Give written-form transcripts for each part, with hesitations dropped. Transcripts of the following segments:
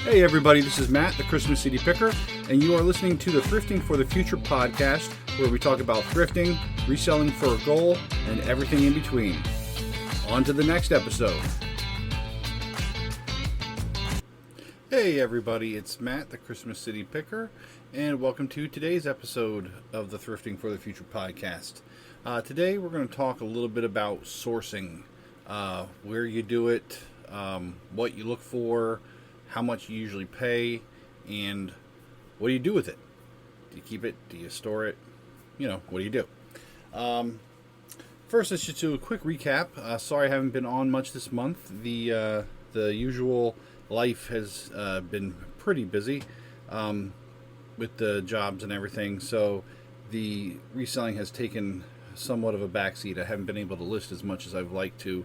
Hey everybody, this is Matt, the Christmas City Picker, and you are listening to the Thrifting for the Future podcast, where we talk about thrifting, reselling for a goal, and everything in between. On to the next episode. Hey everybody, it's Matt, the Christmas City Picker, and welcome to today's episode of the Thrifting for the Future podcast. Today we're going to talk a little bit about sourcing, where you do it, what you look for, how much you usually pay, and what do you do with it? Do you keep it? Do you store it? What do you do? First, let's just do a quick recap. Sorry I haven't been on much this month. The usual life has been pretty busy with the jobs and everything, so the reselling has taken somewhat of a backseat. I haven't been able to list as much as I've liked to,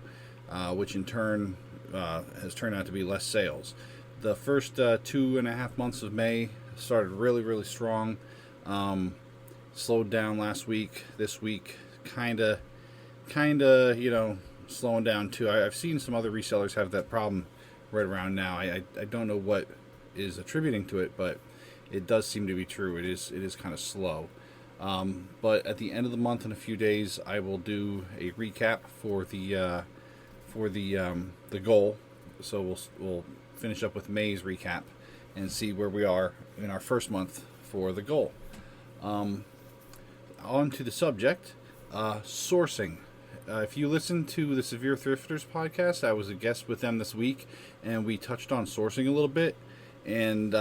which in turn has turned out to be less sales. The first 2.5 months of May started really strong. Slowed down last week. This week, kind of, slowing down too. I've seen some other resellers have that problem right around now. I don't know what is attributing to it, but it does seem to be true. It is kind of slow. But at the end of the month, in a few days, I will do a recap for the goal. So we'll finish up with May's recap and see where we are in our first month for the goal. On to the subject, sourcing. If you listen to the Severe Thrifters podcast, I was a guest with them this week, and we touched on sourcing a little bit. And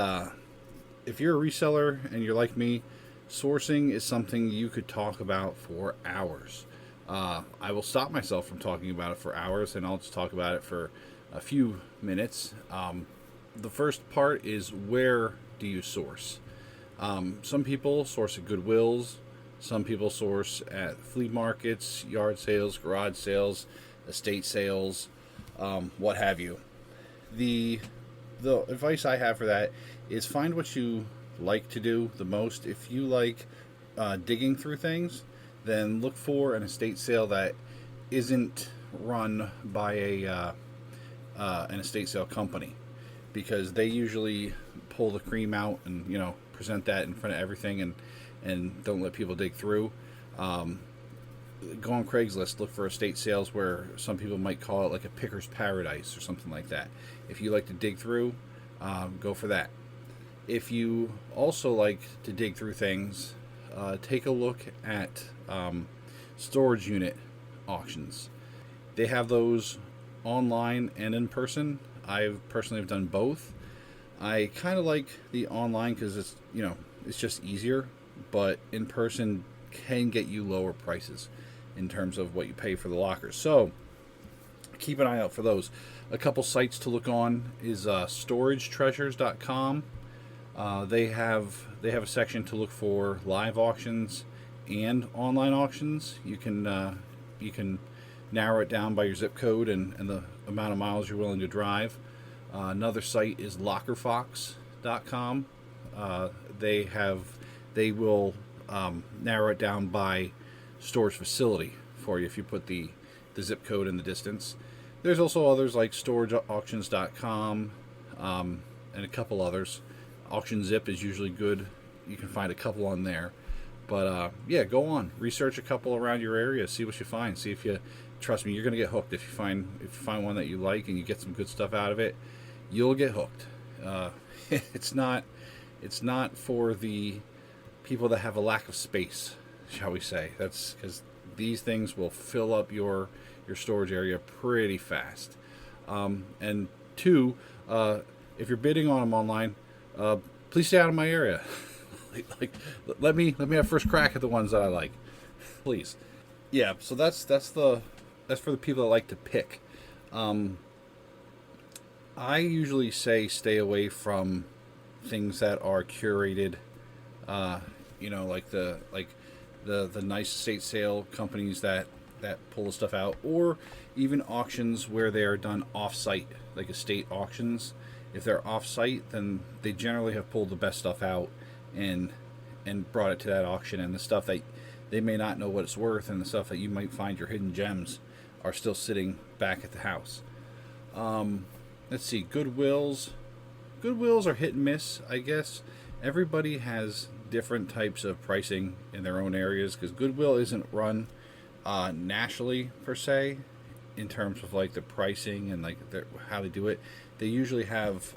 if you're a reseller and you're like me, sourcing is something you could talk about for hours. I will stop myself from talking about it for hours, and I'll just talk about it for a few minutes. The first part is, where do you source? Some people source at Goodwills. Some people source at flea markets, yard sales, garage sales, estate sales, what have you. The advice I have for that is, find what you like to do the most. If you like digging through things, then look for an estate sale that isn't run by an estate sale company, because they usually pull the cream out and present that in front of everything and don't let people dig through. Go on Craigslist, look for estate sales where some people might call it like a picker's paradise or something like that. If you like to dig through, go for that. If you also like to dig through things, take a look at storage unit auctions. They have those online and in person. I personally have done both. I kind of like the online because it's just easier, but in person can get you lower prices in terms of what you pay for the lockers. So keep an eye out for those. A couple sites to look on is storagetreasures.com. They have a section to look for live auctions and online auctions. You can narrow it down by your zip code and the amount of miles you're willing to drive. Another site is lockerfox.com. They will narrow it down by storage facility for you if you put the zip code in the distance. There's also others like storageauctions.com and a couple others. Auction Zip is usually good. You can find a couple on there. But go on, research a couple around your area, see what you find. See if you trust me, you're going to get hooked if you find one that you like and you get some good stuff out of it. You'll get hooked. It's not for the people that have a lack of space, shall we say. That's because these things will fill up your storage area pretty fast. And two, if you're bidding on them online, please stay out of my area. let me have first crack at the ones that I like, please. Yeah, so that's for the people that like to pick. I usually say stay away from things that are curated, like the nice estate sale companies that pull the stuff out, or even auctions where they are done off-site, like estate auctions. If they're off-site, then they generally have pulled the best stuff out and brought it to that auction, and the stuff that they may not know what it's worth and the stuff that you might find your hidden gems are still sitting back at the house. Let's see, Goodwills, Goodwills are hit and miss, I guess. Everybody has different types of pricing in their own areas because Goodwill isn't run nationally per se in terms of like the pricing and like how they do it. They usually have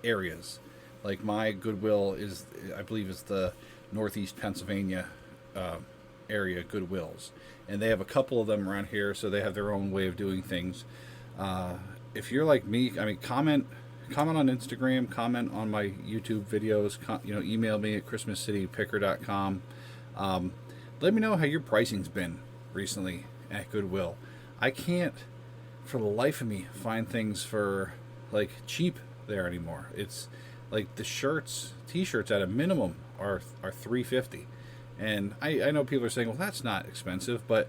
areas. Like my Goodwill is, I believe, is the Northeast Pennsylvania area Goodwills, and they have a couple of them around here, so they have their own way of doing things. If you're like me, I mean, comment on Instagram, comment on my YouTube videos, email me at christmascitypicker.com. Let me know how your pricing's been recently at Goodwill. I can't for the life of me find things for like cheap there anymore. It's like the t-shirts at a minimum are $3.50. And I know people are saying, well, that's not expensive, but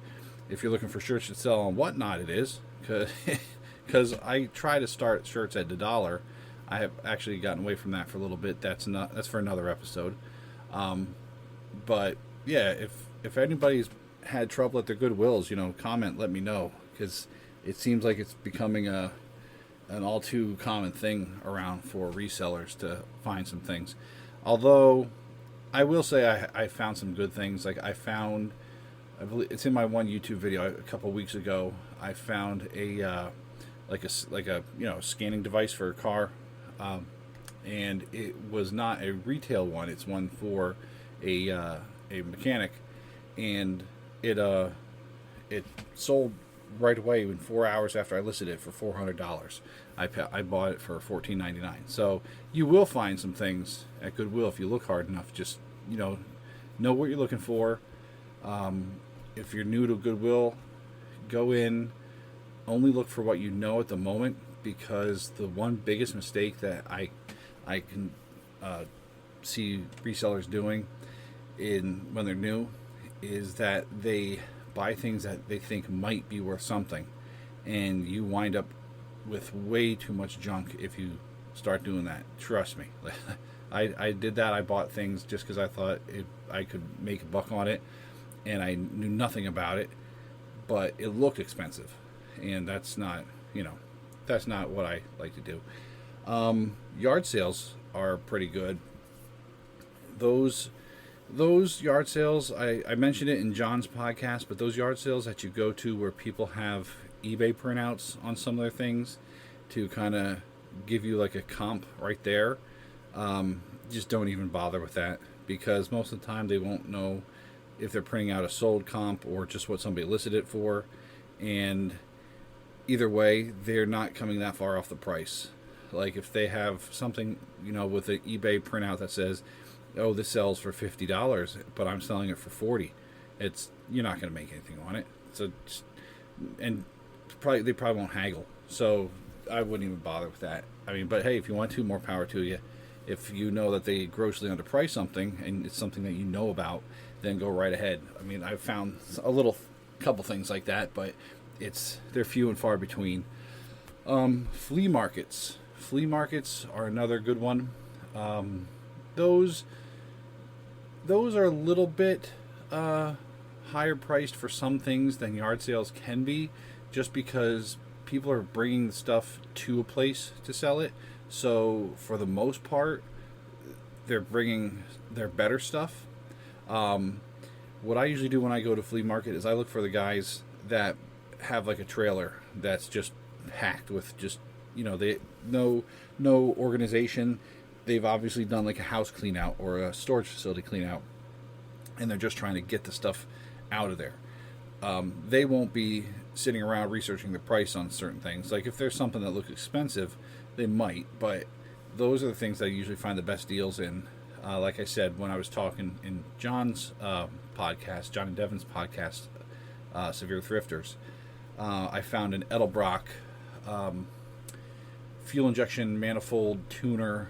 if you're looking for shirts to sell on Whatnot, it is, because I try to start shirts at $1. I have actually gotten away from that for a little bit. That's for another episode. But yeah, if anybody's had trouble at their Goodwills, comment, let me know, because it seems like it's becoming an all too common thing around for resellers to find some things. Although I will say I found some good things. Like I believe it's in my one YouTube video a couple weeks ago. I found a scanning device for a car, and it was not a retail one. It's one for a mechanic, and it sold right away in 4 hours after I listed it for $400. I bought it for $14.99. So you will find some things at Goodwill if you look hard enough. Just know what you're looking for. If you're new to Goodwill, go in. Only look for what you know at the moment, because the one biggest mistake that I can see resellers doing when they're new is that they buy things that they think might be worth something, and you wind up with way too much junk if you start doing that. Trust me. I did that. I bought things just because I thought I could make a buck on it, and I knew nothing about it, but it looked expensive, and that's not what I like to do. Yard sales are pretty good. Those yard sales, I mentioned it in John's podcast, but those yard sales that you go to where people have eBay printouts on some of their things to kind of give you like a comp right there, just don't even bother with that, because most of the time they won't know if they're printing out a sold comp or just what somebody listed it for, and either way they're not coming that far off the price. Like if they have something with an eBay printout that says, oh, this sells for $50, but I'm selling it for $40, you're not going to make anything on it. So, and they probably won't haggle. So I wouldn't even bother with that. I mean, but hey, if you want to, more power to you. If you know that they grossly underprice something and it's something that you know about, then go right ahead. I mean, I've found couple things like that, but they're few and far between. Flea markets. Flea markets are another good one. Those are a little bit higher priced for some things than yard sales can be, just because people are bringing the stuff to a place to sell it. So for the most part, they're bringing their better stuff. What I usually do when I go to flea market is I look for the guys that have like a trailer that's just packed with just they no organization. They've obviously done like a house clean out or a storage facility clean out, and they're just trying to get the stuff out of there. They won't be sitting around researching the price on certain things. Like if there's something that looks expensive, they might, but those are the things that I usually find the best deals in. Like I said, when I was talking in John's podcast, John and Devin's podcast, Severe Thrifters, I found an Edelbrock fuel injection manifold tuner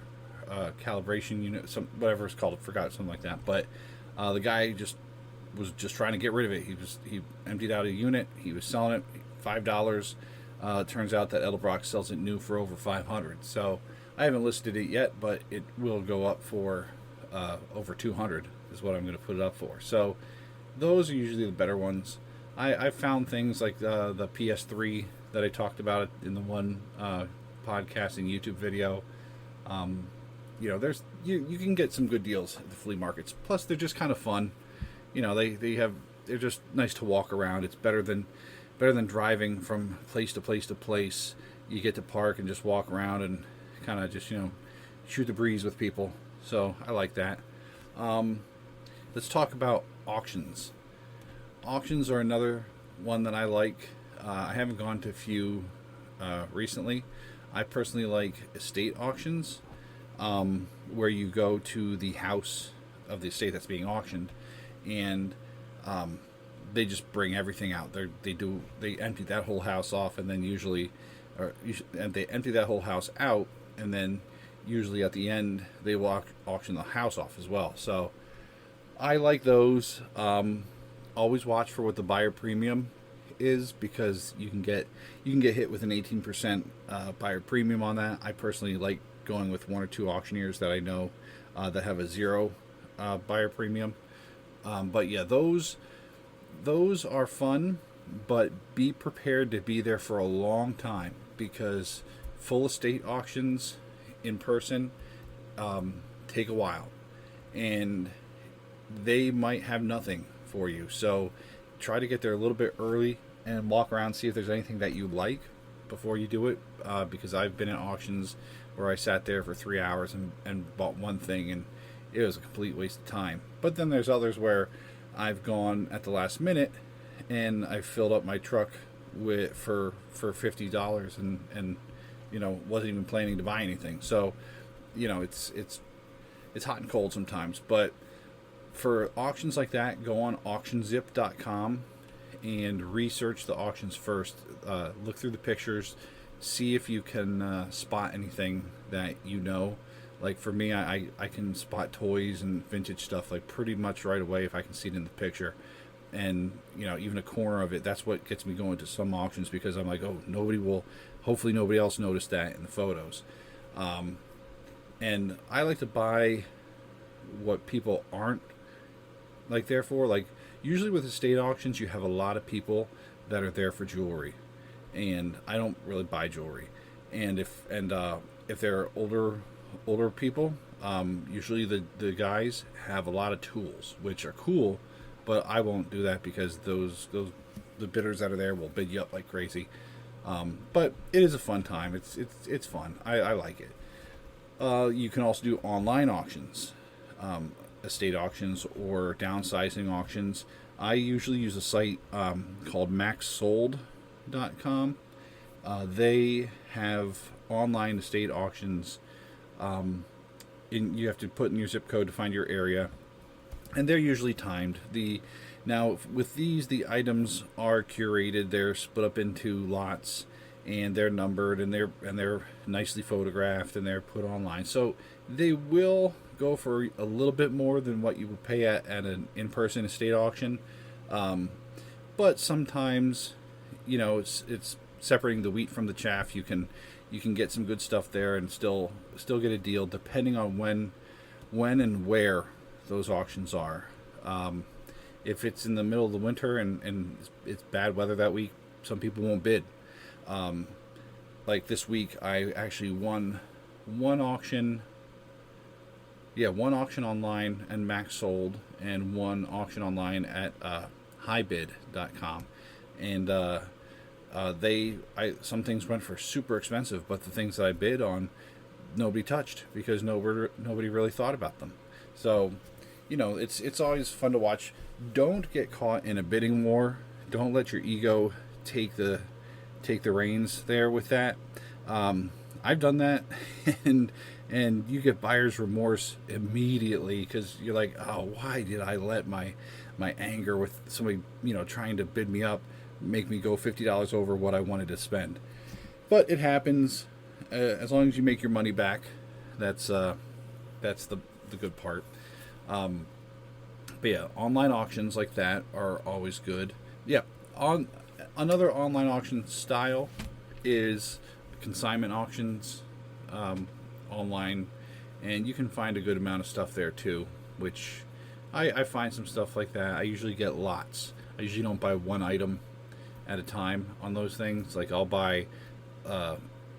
calibration unit, whatever it's called, I forgot, something like that. But the guy was just trying to get rid of it. He emptied out a unit. He was selling it $5. Turns out that Edelbrock sells it new for over $500. So I haven't listed it yet, but it will go up for over $200 is what I'm going to put it up for. So those are usually the better ones. I found things like the PS3 that I talked about in the one podcast and YouTube video. There's you can get some good deals at the flea markets. Plus, they're just kind of fun. They're just nice to walk around. It's better than driving from place to place to place. You get to park and just walk around and kind of just shoot the breeze with people. So I like that. Let's talk about auctions. Auctions are another one that I like. I haven't gone to a few recently. I personally like estate auctions, where you go to the house of the estate that's being auctioned, and they just bring everything out. They empty that whole house off, and then they empty that whole house out, and then usually at the end they will auction the house off as well. So I like those. Always watch for what the buyer premium is, because you can get hit with an 18% buyer premium on that. I personally like going with one or two auctioneers that I know that have a 0 buyer premium. But yeah, those are fun, but be prepared to be there for a long time, because full estate auctions in person take a while, and they might have nothing for you. So try to get there a little bit early and walk around, see if there's anything that you like before you do it, because I've been at auctions where I sat there for 3 hours and bought one thing, and it was a complete waste of time. But then there's others where I've gone at the last minute and I filled up my truck for $50 and wasn't even planning to buy anything. So it's hot and cold sometimes. But for auctions like that, go on auctionzip.com and research the auctions first. Look through the pictures, see if you can spot anything that Like for me, I can spot toys and vintage stuff like pretty much right away if I can see it in the picture. And even a corner of it, that's what gets me going to some auctions, because I'm like, hopefully nobody else noticed that in the photos. And I like to buy what people aren't there for. Like usually with estate auctions, you have a lot of people that are there for jewelry, and I don't really buy jewelry. And if they're older people, usually the guys have a lot of tools, which are cool, but I won't do that, because the bidders that are there will bid you up like crazy. But it is a fun time. It's fun. I like it. You can also do online auctions, estate auctions or downsizing auctions. I usually use a site called maxsold.com. They have online estate auctions. You have to put in your zip code to find your area, and they're usually timed. Now with these, the items are curated. They're split up into lots, and they're numbered, and they're nicely photographed, and they're put online. So they will go for a little bit more than what you would pay at an in-person estate auction. But sometimes, it's separating the wheat from the chaff. You can get some good stuff there and still get a deal, depending on when and where those auctions are. If it's in the middle of the winter and it's bad weather that week, some people won't bid. Like this week, I actually won one auction online and Max Sold, and one auction online at highbid.com. And some things went for super expensive, but the things that I bid on, nobody touched, because nobody really thought about them. So, it's always fun to watch. Don't get caught in a bidding war. Don't let your ego take the reins there with that. I've done that, and you get buyer's remorse immediately, because you're like, oh, why did I let my anger with somebody trying to bid me up make me go $50 over what I wanted to spend. But it happens. As long as you make your money back, that's the good part. But yeah, online auctions like that are always good. Yeah, another online auction style is consignment auctions online, and you can find a good amount of stuff there too, which I find some stuff like that. I usually get lots. I usually don't buy one item at a time on those things. Like I'll buy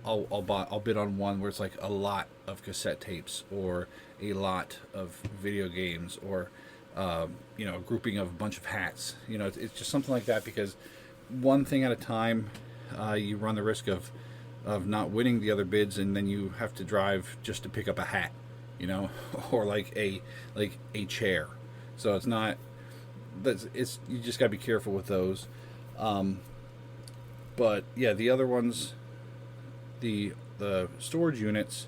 I'll bid on one where it's like a lot of cassette tapes or a lot of video games or a grouping of a bunch of hats. It's just something like that, because one thing at a time, you run the risk of not winning the other bids, and then you have to drive just to pick up a hat, or like a chair. So it's not. You just got to be careful with those. But yeah, the other ones, the storage units,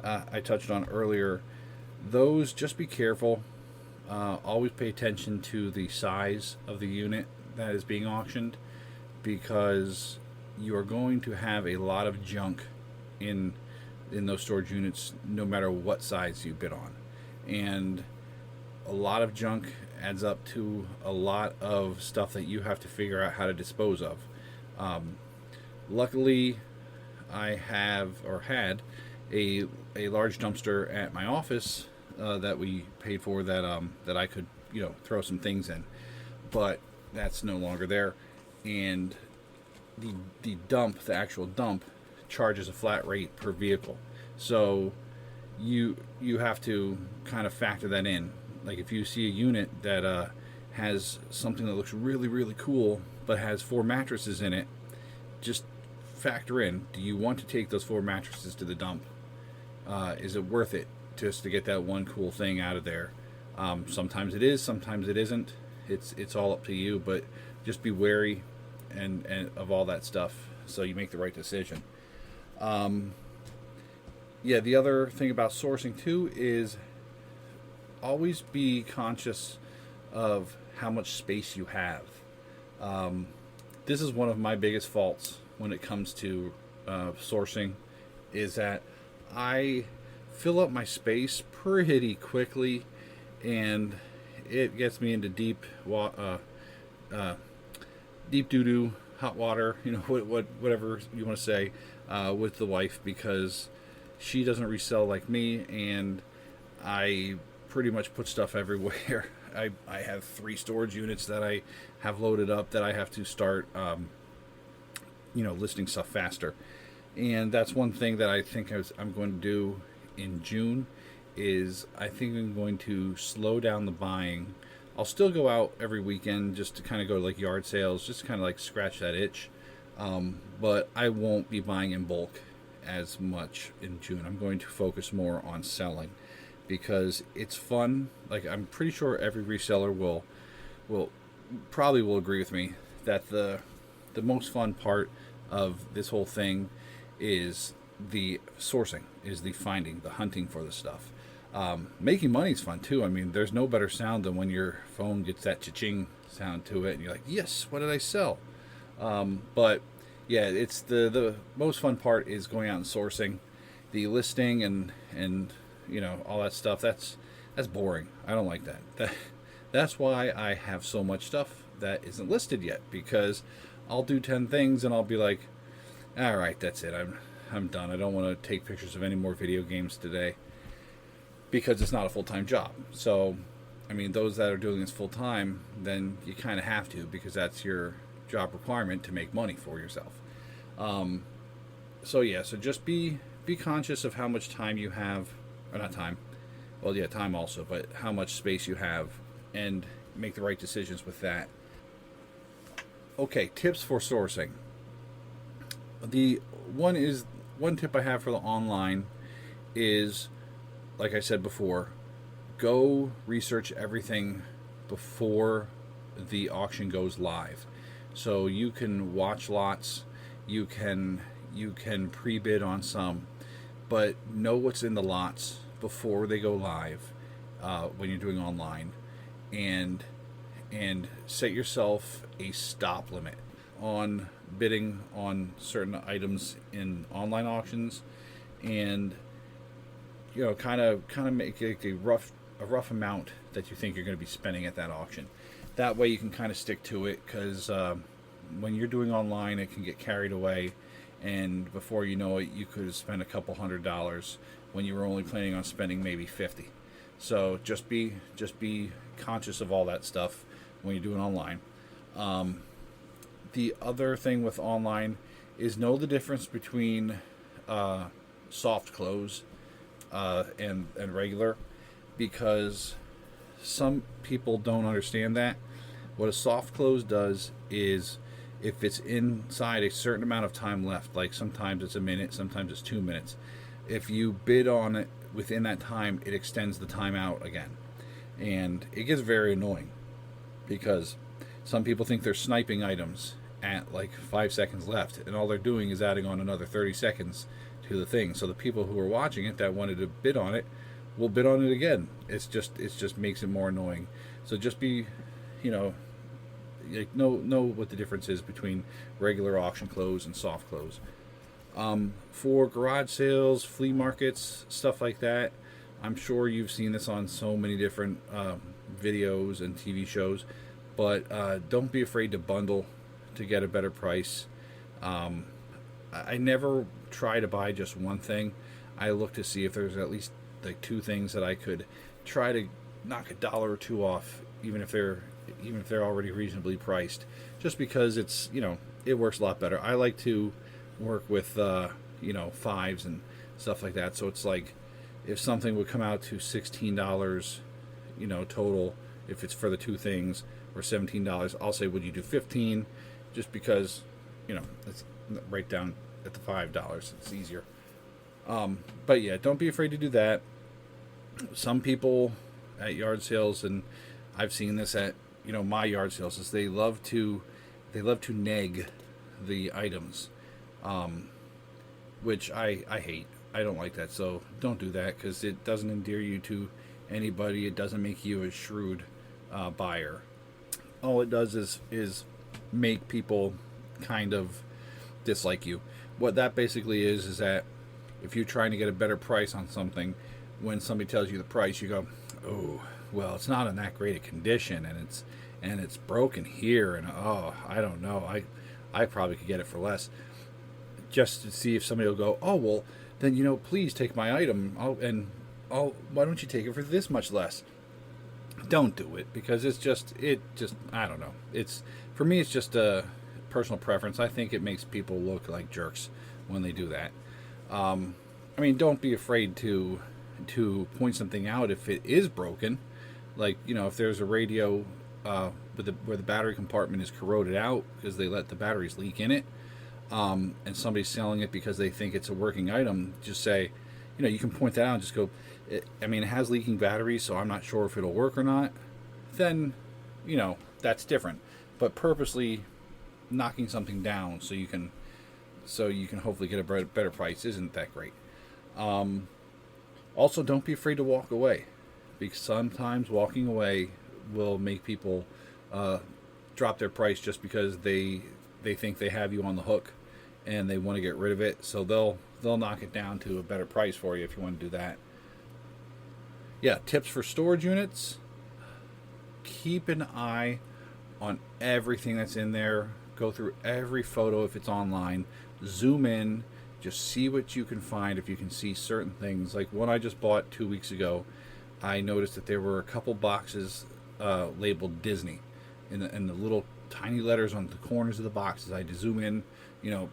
I touched on earlier. Those, just be careful. Always pay attention to the size of the unit that is being auctioned, because you are going to have a lot of junk in those storage units, no matter what size you bid on. And a lot of junk adds up to a lot of stuff that you have to figure out how to dispose of. Luckily, I have, or had, a large dumpster at my office that we paid for, that I could throw some things in, but that's no longer there. And the actual dump, charges a flat rate per vehicle, so you have to kind of factor that in. Like, if you see a unit that has something that looks really, really cool but has 4 mattresses in it, just factor in, do you want to take those 4 mattresses to the dump? Is it worth it just to get that one cool thing out of there? Sometimes it is, sometimes it isn't. It's all up to you, but just be wary and of all that stuff, so you make the right decision. The other thing about sourcing too is always be conscious of how much space you have. This is one of my biggest faults when it comes to sourcing, is that I fill up my space pretty quickly, and it gets me into deep doo-doo, hot water, whatever you want to say, with the wife, because she doesn't resell like me, and I pretty much put stuff everywhere. I have 3 storage units that I have loaded up that I have to start, listing stuff faster. And that's one thing that I think I'm going to do in June, is I think I'm going to slow down the buying. I'll still go out every weekend just to kind of go to like yard sales, just to kind of like scratch that itch. But I won't be buying in bulk as much in June. I'm going to focus more on selling, because it's fun. Like, I'm pretty sure every reseller will agree with me that the most fun part of this whole thing is the sourcing, is the finding, the hunting for the stuff. Making money is fun too. I mean, there's no better sound than when your phone gets that cha-ching sound to it and you're like, yes, what did I sell? But yeah, it's the most fun part is going out and sourcing. The listing and all that stuff, that's boring. I don't like that. That's why I have so much stuff that isn't listed yet, because I'll do 10 things and I'll be like, all right, that's it. I'm done. I don't want to take pictures of any more video games today, because it's not a full-time job. So, I mean, those that are doing this full-time, then you kind of have to, because that's your job requirement to make money for yourself. So just be conscious of how much time you have, or not time, well, yeah, time also, but how much space you have, and make the right decisions with that. Okay, tips for sourcing. The one tip I have for the online is, like I said before, go research everything before the auction goes live. So you can watch lots, you can pre-bid on some, but know what's in the lots before they go live when you're doing online, and set yourself a stop limit on bidding on certain items in online auctions, and kind of make a rough amount that you think you're going to be spending at that auction. That way you can kind of stick to it, because when you're doing online, it can get carried away, and before you know it, you could have spent a couple $100 when you were only planning on spending maybe $50. So just be conscious of all that stuff when you're doing online. The other thing with online is know the difference between soft close and regular, because some people don't understand that. What a soft close does is, if it's inside a certain amount of time left, like sometimes it's a minute, sometimes it's 2 minutes, if you bid on it within that time, it extends the time out again. And it gets very annoying, because some people think they're sniping items at like 5 seconds left, and all they're doing is adding on another 30 seconds to the thing. So the people who are watching it that wanted to bid on it will bid on it again. It's just makes it more annoying. So just be, like, know what the difference is between regular auction close and soft close. For garage sales, flea markets, stuff like that, I'm sure you've seen this on so many different videos and TV shows, but don't be afraid to bundle to get a better price. I never try to buy just one thing. I look to see if there's at least like 2 things that I could try to knock $1 or 2 off, even if they're already reasonably priced, just because it's, it works a lot better. I like to work with fives and stuff like that. So it's like, if something would come out to $16, total, if it's for the 2 things, or $17, I'll say, would you do 15? Just because, it's right down at the $5. It's easier. But yeah, don't be afraid to do that. Some people at yard sales, and I've seen this at my yard sales, is they love to neg the items, which I hate. I don't like that. So don't do that, because it doesn't endear you to anybody. It doesn't make you a shrewd buyer. All it does is make people kind of dislike you. What that basically is that if you're trying to get a better price on something, when somebody tells you the price, you go, oh, well, it's not in that great a condition, and it's broken here, and oh, I don't know, I probably could get it for less. Just to see if somebody will go, oh, well, then please take my item. Why don't you take it for this much less? Don't do it, because it just I don't know. For me, it's just a personal preference. I think it makes people look like jerks when they do that. Don't be afraid to point something out if it is broken. Like, if there's a radio where the battery compartment is corroded out because they let the batteries leak in it, and somebody's selling it because they think it's a working item, just say, you can point that out and just go, it has leaking batteries, so I'm not sure if it'll work or not. Then, that's different. But purposely knocking something down so you can hopefully get a better price isn't that great. Also, don't be afraid to walk away, because sometimes walking away will make people drop their price just because they think they have you on the hook and they want to get rid of it. So they'll knock it down to a better price for you if you want to do that. Yeah, tips for storage units. Keep an eye on everything that's in there. Go through every photo if it's online. Zoom in. Just see what you can find. If you can see certain things, like one I just bought 2 weeks ago, I noticed that there were a couple boxes labeled Disney in the little tiny letters on the corners of the boxes. I had to zoom in,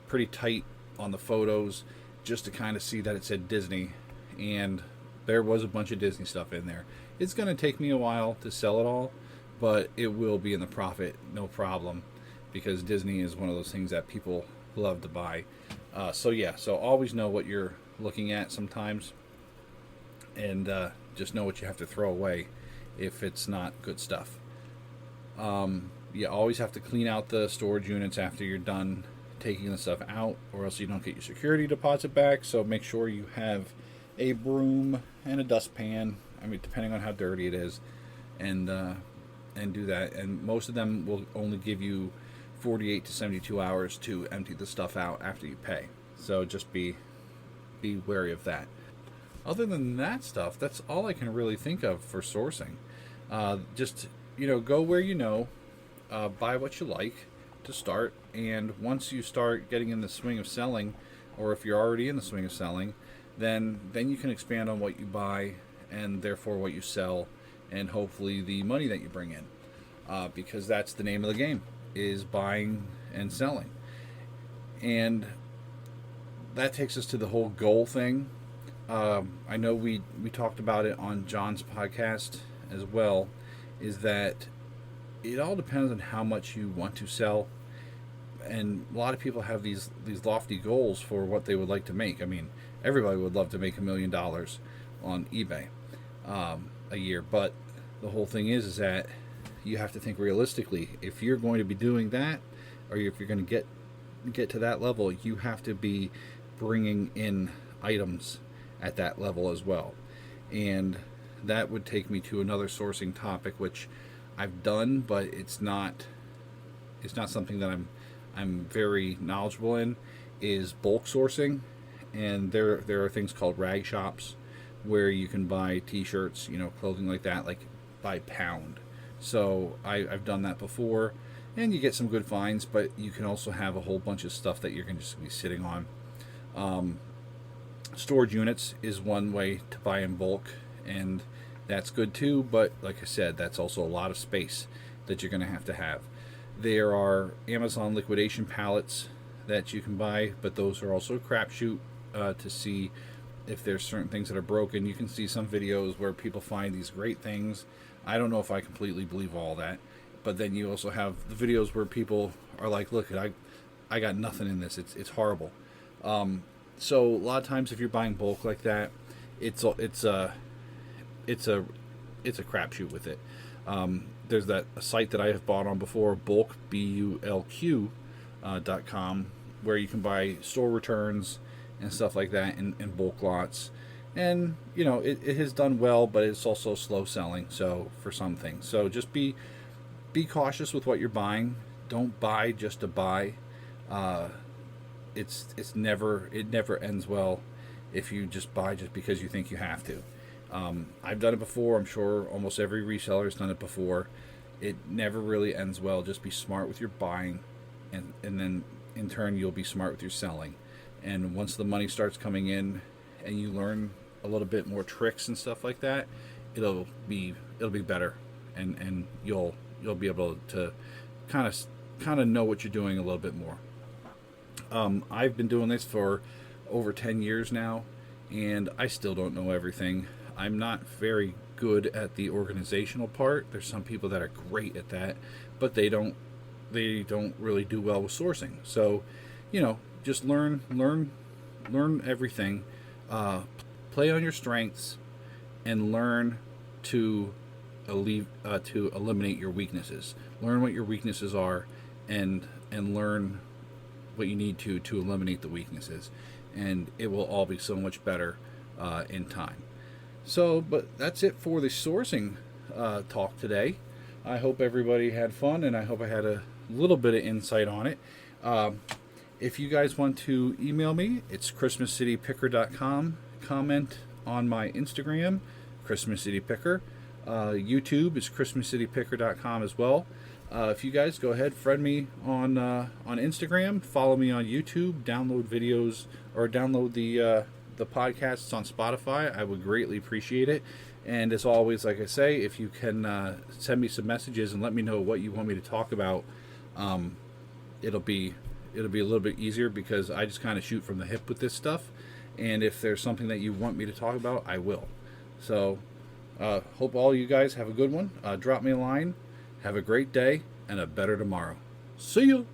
pretty tight on the photos just to kind of see that it said Disney, and there was a bunch of Disney stuff in there. It's going to take me a while to sell it all, but it will be in the profit, no problem, because Disney is one of those things that people love to buy. So always know what you're looking at sometimes, and just know what you have to throw away if it's not good stuff. You always have to clean out the storage units after you're done taking the stuff out, or else you don't get your security deposit back. So make sure you have a broom and a dustpan, depending on how dirty it is, and do that. And most of them will only give you 48 to 72 hours to empty the stuff out after you pay. So just be wary of that. Other than that stuff, that's all I can really think of for sourcing. Just, go where buy what you like to start, and once you start getting in the swing of selling, or if you're already in the swing of selling, then you can expand on what you buy, and therefore what you sell, and hopefully the money that you bring in, because that's the name of the game, is buying and selling. And that takes us to the whole goal thing. I know we talked about it on John's podcast as well, is that it all depends on how much you want to sell. And a lot of people have these lofty goals for what they would like to make. I mean, everybody would love to make $1 million on eBay a year, but the whole thing is that you have to think realistically. If you're going to be doing that, or if you're going to get to that level, you have to be bringing in items at that level as well. And that would take me to another sourcing topic, which I've done, but it's not something that I'm very knowledgeable in, is bulk sourcing. And there are things called rag shops where you can buy t-shirts, clothing like that, like by pound. So I've done that before, and you get some good finds, but you can also have a whole bunch of stuff that you're going to just be sitting on. Storage units is one way to buy in bulk, and that's good too, but like I said, that's also a lot of space that you're going to have. There are Amazon liquidation pallets that you can buy, but those are also a crapshoot to see if there's certain things that are broken. You can see some videos where people find these great things. I don't know if I completely believe all that, but then you also have the videos where people are like, look, I got nothing in this. It's horrible. So a lot of times if you're buying bulk like that, it's a crapshoot with it. There's a site that I have bought on before, bulk, BULQ.com, where you can buy store returns and stuff like that in bulk lots. And, it has done well, but it's also slow selling, so for some things. So just be cautious with what you're buying. Don't buy just to buy. It never ends well if you just buy just because you think you have to. I've done it before. I'm sure almost every reseller has done it before. It never really ends well. Just be smart with your buying, and then in turn you'll be smart with your selling. And once the money starts coming in and you learn a little bit more tricks and stuff like that, it'll be better, and you'll be able to kind of know what you're doing a little bit more. I've been doing this for over 10 years now, and I still don't know everything. I'm not very good at the organizational part. There's some people that are great at that, but they don't really do well with sourcing. So, just learn everything. Play on your strengths, and learn to eliminate your weaknesses. Learn what your weaknesses are, and learn what you need to eliminate the weaknesses, and it will all be so much better in time. So, but that's it for the sourcing talk today. I hope everybody had fun, and I hope I had a little bit of insight on it. If you guys want to email me, it's christmascitypicker.com. Comment on my Instagram, Christmas City Picker. YouTube is christmascitypicker.com as well. If you guys go ahead, friend me on Instagram, follow me on YouTube, download videos, or download the podcasts on Spotify. I would greatly appreciate it. And as always, like I say, if you can send me some messages and let me know what you want me to talk about, it'll be a little bit easier, because I just kind of shoot from the hip with this stuff. And if there's something that you want me to talk about, I will. So, hope all you guys have a good one. Drop me a line. Have a great day and a better tomorrow. See you.